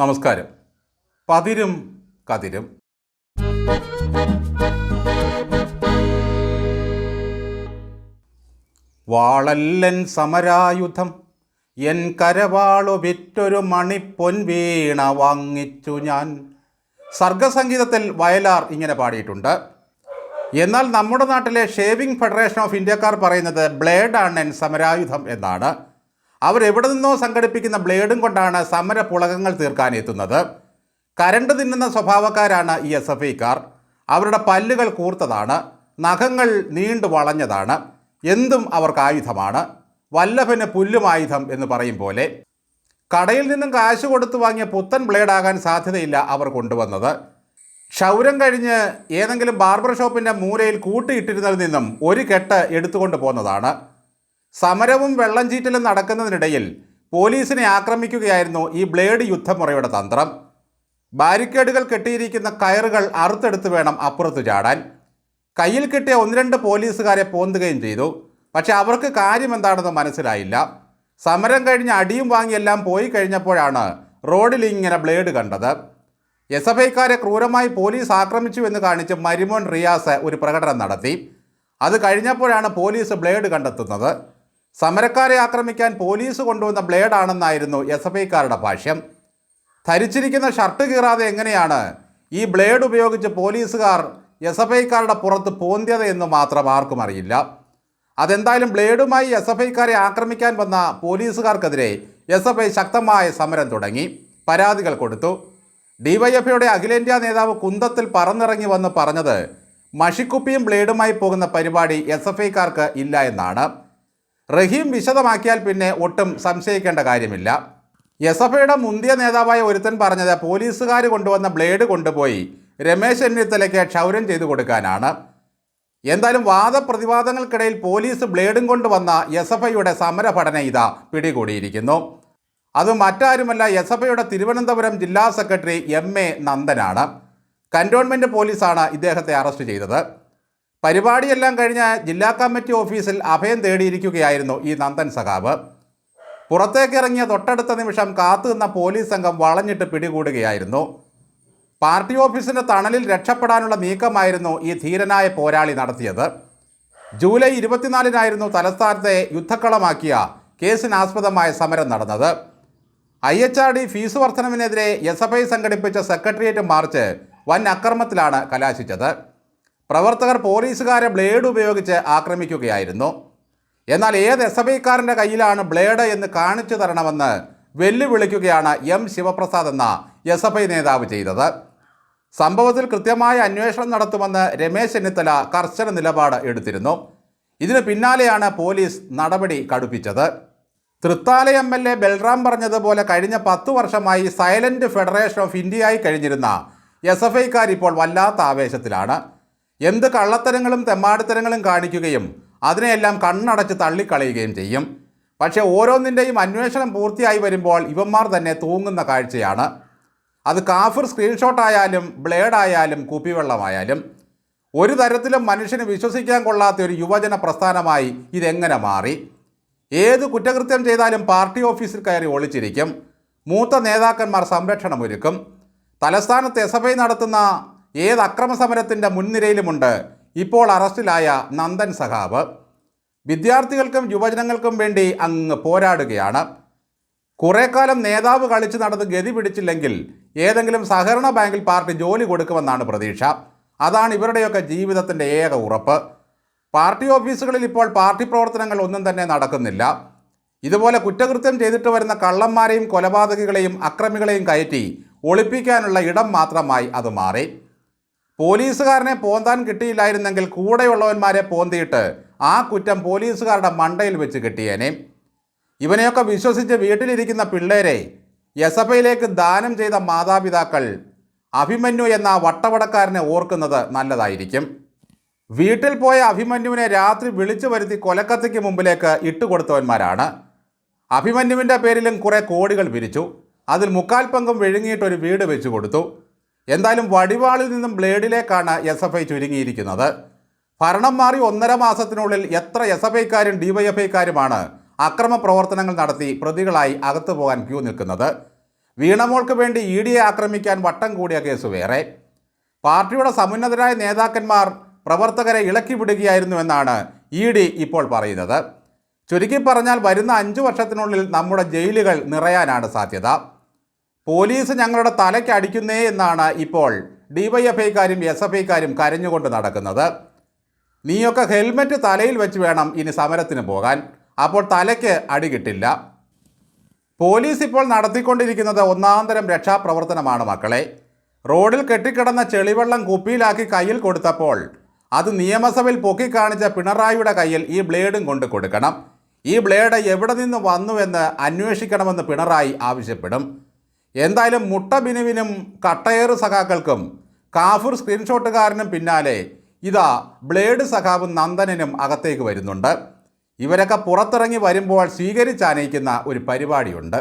നമസ്കാരം. പതിരും കതിരും. വാളല്ലൻ സമരായുധം എൻ കരവാളു വിറ്റൊരു മണിപ്പൊൻ വീണ വാങ്ങിച്ചു ഞാൻ. സർഗസംഗീതത്തിൽ വയലാർ ഇങ്ങനെ പാടിയിട്ടുണ്ട്. എന്നാൽ നമ്മുടെ നാട്ടിലെ ഷേവിംഗ് ഫെഡറേഷൻ ഓഫ് ഇന്ത്യക്കാർ പറയുന്നത് ബ്ലേഡാണ് എൻ സമരായുധം എന്നാണ്. അവരെവിടെ നിന്നോ സംഘടിപ്പിക്കുന്ന ബ്ലേഡും കൊണ്ടാണ് സമര പുളകങ്ങൾ തീർക്കാനെത്തുന്നത്. കരണ്ട് തിന്നുന്ന സ്വഭാവക്കാരാണ് ഈ SFIക്കാർ. അവരുടെ പല്ലുകൾ കൂർത്തതാണ്, നഖങ്ങൾ നീണ്ടു വളഞ്ഞതാണ്, എന്തും അവർക്ക് ആയുധമാണ്. വല്ലഭന് പുല്ലും ആയുധം എന്ന് പറയും പോലെ. കടയിൽ നിന്നും കാശ് കൊടുത്തു വാങ്ങിയ പുത്തൻ ബ്ലേഡാകാൻ സാധ്യതയില്ല അവർ കൊണ്ടുവന്നത്. ക്ഷൗരം കഴിഞ്ഞ് ഏതെങ്കിലും ബാർബർ ഷോപ്പിൻ്റെ മൂലയിൽ കൂട്ടിയിട്ടിരുന്നതിൽ നിന്നും ഒരു കെട്ട് എടുത്തുകൊണ്ട് പോന്നതാണ്. സമരവും വെള്ളം ചീറ്റലും നടക്കുന്നതിനിടയിൽ പോലീസിനെ ആക്രമിക്കുകയായിരുന്നു ഈ ബ്ലേഡ് യുദ്ധമുറയുടെ തന്ത്രം. ബാരിക്കേഡുകൾ കെട്ടിയിരിക്കുന്ന കയറുകൾ അറുത്തെടുത്ത് വേണം അപ്പുറത്ത് ചാടാൻ. കയ്യിൽ കിട്ടിയ 1-2 പോലീസുകാരെ പോന്തുകയും ചെയ്തു. പക്ഷെ അവർക്ക് കാര്യം എന്താണെന്ന് മനസ്സിലായില്ല. സമരം കഴിഞ്ഞ് അടിയും വാങ്ങിയെല്ലാം പോയി കഴിഞ്ഞപ്പോഴാണ് റോഡിൽ ഇങ്ങനെ ബ്ലേഡ് കണ്ടത്. SFIക്കാരെ ക്രൂരമായി പോലീസ് ആക്രമിച്ചു എന്ന് കാണിച്ച് മരുമോൻ റിയാസ് ഒരു പ്രകടനം നടത്തി. അത് കഴിഞ്ഞപ്പോഴാണ് പോലീസ് ബ്ലേഡ് കണ്ടെത്തുന്നത്. സമരക്കാരെ ആക്രമിക്കാൻ പോലീസ് കൊണ്ടുവന്ന ബ്ലേഡാണെന്നായിരുന്നു SFIക്കാരുടെ ഭാഷ്യം. ധരിച്ചിരിക്കുന്ന ഷർട്ട് കീറാതെ എങ്ങനെയാണ് ഈ ബ്ലേഡ് ഉപയോഗിച്ച് പോലീസുകാർ SFIക്കാരുടെ പുറത്ത് പോന്തിയത് എന്ന് മാത്രം ആർക്കും അറിയില്ല. അതെന്തായാലും ബ്ലേഡുമായി SFIക്കാരെ ആക്രമിക്കാൻ വന്ന പോലീസുകാർക്കെതിരെ SFI ശക്തമായ സമരം തുടങ്ങി, പരാതികൾ കൊടുത്തു. DYFIയുടെ അഖിലേന്ത്യാ നേതാവ് കുന്തത്തിൽ പറന്നിറങ്ങി വന്ന് പറഞ്ഞത് മഷിക്കുപ്പിയും ബ്ലേഡുമായി പോകുന്ന പരിപാടി SFIക്കാർക്ക് ഇല്ല എന്നാണ്. റഹീം വിശദമാക്കിയാൽ പിന്നെ ഒട്ടും സംശയിക്കേണ്ട കാര്യമില്ല. SFIയുടെ മുന്തിയ നേതാവായ ഒരുത്തൻ പറഞ്ഞത് പോലീസുകാർ കൊണ്ടുവന്ന ബ്ലേഡ് കൊണ്ടുപോയി രമേശ് ചെന്നിത്തലയ്ക്ക് ക്ഷൗരം ചെയ്തു കൊടുക്കാനാണ്. എന്തായാലും വാദപ്രതിവാദങ്ങൾക്കിടയിൽ പോലീസ് ബ്ലേഡും കൊണ്ടുവന്ന SFIയുടെ സമരഭടനെ ഇതാ പിടികൂടിയിരിക്കുന്നു. അത് മറ്റാരുമല്ല, SFIയുടെ തിരുവനന്തപുരം ജില്ലാ സെക്രട്ടറി MA നന്ദനാണ്. കന്റോൺമെൻറ്റ് പോലീസാണ് ഇദ്ദേഹത്തെ അറസ്റ്റ് ചെയ്തത്. പരിപാടിയെല്ലാം കഴിഞ്ഞ് ജില്ലാ കമ്മിറ്റി ഓഫീസിൽ അഭയം തേടിയിരിക്കുകയായിരുന്നു ഈ നന്ദൻ സഖാവ്. പുറത്തേക്കിറങ്ങിയ തൊട്ടടുത്ത നിമിഷം കാത്തുനിന്ന പോലീസ് സംഘം വളഞ്ഞിട്ട് പിടികൂടുകയായിരുന്നു. പാർട്ടി ഓഫീസിൻ്റെ തണലിൽ രക്ഷപ്പെടാനുള്ള നീക്കമായിരുന്നു ഈ ധീരനായ പോരാളി നടത്തിയത്. ജൂലൈ 24-നായിരുന്നു തലസ്ഥാനത്തെ യുദ്ധക്കളമാക്കിയ കേസിനാസ്പദമായ സമരം നടന്നത്. IHRD ഫീസ് വർധനവിനെതിരെ SFI സംഘടിപ്പിച്ച സെക്രട്ടേറിയറ്റ് മാർച്ച് വൻ അക്രമത്തിലാണ് കലാശിച്ചത്. പ്രവർത്തകർ പോലീസുകാരെ ബ്ലേഡ് ഉപയോഗിച്ച് ആക്രമിക്കുകയായിരുന്നു. എന്നാൽ ഏത് SFIക്കാരൻ്റെ കയ്യിലാണ് ബ്ലേഡ് എന്ന് കാണിച്ചു തരണമെന്ന് വെല്ലുവിളിക്കുകയാണ് M ശിവപ്രസാദ് എന്ന SFI നേതാവ് ചെയ്തത്. സംഭവത്തിൽ കൃത്യമായ അന്വേഷണം നടത്തുമെന്ന് രമേശ് ചെന്നിത്തല കർശന നിലപാട് എടുത്തിരുന്നു. ഇതിന് പിന്നാലെയാണ് പോലീസ് നടപടി കടുപ്പിച്ചത്. തൃത്താല MLA ബൽറാം പറഞ്ഞതുപോലെ കഴിഞ്ഞ 10 വർഷമായി സൈലന്റ് ഫെഡറേഷൻ ഓഫ് ഇന്ത്യയായി കഴിഞ്ഞിരുന്ന SFIക്കാർ ഇപ്പോൾ വല്ലാത്ത ആവേശത്തിലാണ്. എന്ത് കള്ളത്തരങ്ങളും തെമ്മാടിത്തരങ്ങളും കാണിക്കുകയും അതിനെയെല്ലാം കണ്ണടച്ച് തള്ളിക്കളയുകയും ചെയ്യും. പക്ഷേ ഓരോന്നിൻ്റെയും അന്വേഷണം പൂർത്തിയായി വരുമ്പോൾ ഇവന്മാർ തന്നെ തൂങ്ങുന്ന കാഴ്ചയാണ്. അത് കാഫിർ സ്ക്രീൻഷോട്ടായാലും ബ്ലേഡായാലും കുപ്പിവെള്ളമായാലും ഒരു തരത്തിലും മനുഷ്യന് വിശ്വസിക്കാൻ കൊള്ളാത്ത ഒരു യുവജന പ്രസ്ഥാനമായി ഇതെങ്ങനെ മാറി? ഏത് കുറ്റകൃത്യം ചെയ്താലും പാർട്ടി ഓഫീസിൽ കയറി ഒളിച്ചിരിക്കും. മൂത്ത നേതാക്കന്മാർ സംരക്ഷണമൊരുക്കും. തലസ്ഥാനത്ത് SFI നടത്തുന്ന ഏത് അക്രമ സമരത്തിൻ്റെ മുൻനിരയിലുമുണ്ട് ഇപ്പോൾ അറസ്റ്റിലായ നന്ദൻ സഖാവ്. വിദ്യാർത്ഥികൾക്കും യുവജനങ്ങൾക്കും വേണ്ടി അങ്ങ് പോരാടുകയാണ്. കുറേ കാലം നേതാവ് കളിച്ച് നടന്ന് ഗതി പിടിച്ചില്ലെങ്കിൽ ഏതെങ്കിലും സഹകരണ ബാങ്കിൽ പാർട്ടി ജോലി കൊടുക്കുമെന്നാണ് പ്രതീക്ഷ. അതാണ് ഇവരുടെയൊക്കെ ജീവിതത്തിൻ്റെ ഏക ഉറപ്പ്. പാർട്ടി ഓഫീസുകളിൽ ഇപ്പോൾ പാർട്ടി പ്രവർത്തനങ്ങൾ ഒന്നും തന്നെ നടക്കുന്നില്ല. ഇതുപോലെ കുറ്റകൃത്യം ചെയ്തിട്ട് വരുന്ന കള്ളന്മാരെയും കൊലപാതകികളെയും അക്രമികളെയും കയറ്റി ഒളിപ്പിക്കാനുള്ള ഇടം മാത്രമായി അത് മാറി. പോലീസുകാരനെ പോന്താൻ കിട്ടിയില്ലായിരുന്നെങ്കിൽ കൂടെയുള്ളവന്മാരെ പോന്തിയിട്ട് ആ കുറ്റം പോലീസുകാരുടെ മണ്ടയിൽ വെച്ച് കിട്ടിയേനെ. ഇവനെയൊക്കെ വിശ്വസിച്ച് വീട്ടിലിരിക്കുന്ന പിള്ളേരെ SFIയിലേക്ക് ദാനം ചെയ്ത മാതാപിതാക്കൾ അഭിമന്യു എന്ന വട്ടവടക്കാരനെ ഓർക്കുന്നത് നല്ലതായിരിക്കും. വീട്ടിൽ പോയ അഭിമന്യുവിനെ രാത്രി വിളിച്ചു വരുത്തി കൊലക്കത്തിക്ക് മുമ്പിലേക്ക് ഇട്ടുകൊടുത്തവന്മാരാണ്. അഭിമന്യുവിൻ്റെ പേരിലും കുറേ കോടികൾ പിരിച്ചു. അതിൽ 3/4 പങ്കും വിഴുങ്ങിയിട്ടൊരു വീട് വെച്ചു കൊടുത്തു. എന്തായാലും വടിവാളിൽ നിന്നും ബ്ലേഡിലേക്കാണ് SFI ചുരുങ്ങിയിരിക്കുന്നത്. ഭരണം മാറി 1.5 മാസത്തിനുള്ളിൽ എത്ര SFIക്കാരും DYFIക്കാരുമാണ് അക്രമ പ്രവർത്തനങ്ങൾ നടത്തി പ്രതികളായി അകത്തു പോകാൻ ക്യൂ നിൽക്കുന്നത്? വീണമോൾക്ക് വേണ്ടി ED ആക്രമിക്കാൻ വട്ടം കൂടിയ കേസ് വേറെ. പാർട്ടിയുടെ സമുന്നതരായ നേതാക്കന്മാർ പ്രവർത്തകരെ ഇളക്കി വിടുകയായിരുന്നുവെന്നാണ് ED ഇപ്പോൾ പറയുന്നത്. ചുരുക്കി പറഞ്ഞാൽ വരുന്ന 5 വർഷത്തിനുള്ളിൽ നമ്മുടെ ജയിലുകൾ നിറയാനാണ് സാധ്യത. പോലീസ് ഞങ്ങളുടെ തലയ്ക്ക് അടിക്കുന്നേ എന്നാണ് ഇപ്പോൾ DYFIക്കാരും SFIക്കാരും കരഞ്ഞുകൊണ്ട് നടക്കുന്നത്. നീയൊക്കെ ഹെൽമെറ്റ് തലയിൽ വെച്ച് വേണം ഇനി സമരത്തിന് പോകാൻ, അപ്പോൾ തലയ്ക്ക് അടി കിട്ടില്ല. പോലീസ് ഇപ്പോൾ നടത്തിക്കൊണ്ടിരിക്കുന്നത് ഒന്നാന്തരം രക്ഷാപ്രവർത്തനമാണ് മക്കളെ. റോഡിൽ കെട്ടിക്കിടന്ന ചെളിവെള്ളം കുപ്പിയിലാക്കി കയ്യിൽ കൊടുത്തപ്പോൾ അത് നിയമസഭയിൽ പൊക്കിക്കാണിച്ച പിണറായിയുടെ കയ്യിൽ ഈ ബ്ലേഡും കൊണ്ട് കൊടുക്കണം. ഈ ബ്ലേഡ് എവിടെ നിന്ന് വന്നുവെന്ന് അന്വേഷിക്കണമെന്ന് പിണറായി ആവശ്യപ്പെടും. എന്തായാലും മുട്ട ബിനുവിനും കട്ടയേറ് സഖാക്കൾക്കും കാഫൂർ സ്ക്രീൻഷോട്ടുകാരനും പിന്നാലെ ഇതാ ബ്ലേഡ് സഖാവും നന്ദനനും അകത്തേക്ക് വരുന്നുണ്ട്. ഇവരൊക്കെ പുറത്തിറങ്ങി വരുമ്പോൾ സ്വീകരിച്ചാനയിക്കുന്ന ഒരു പരിപാടിയുണ്ട്.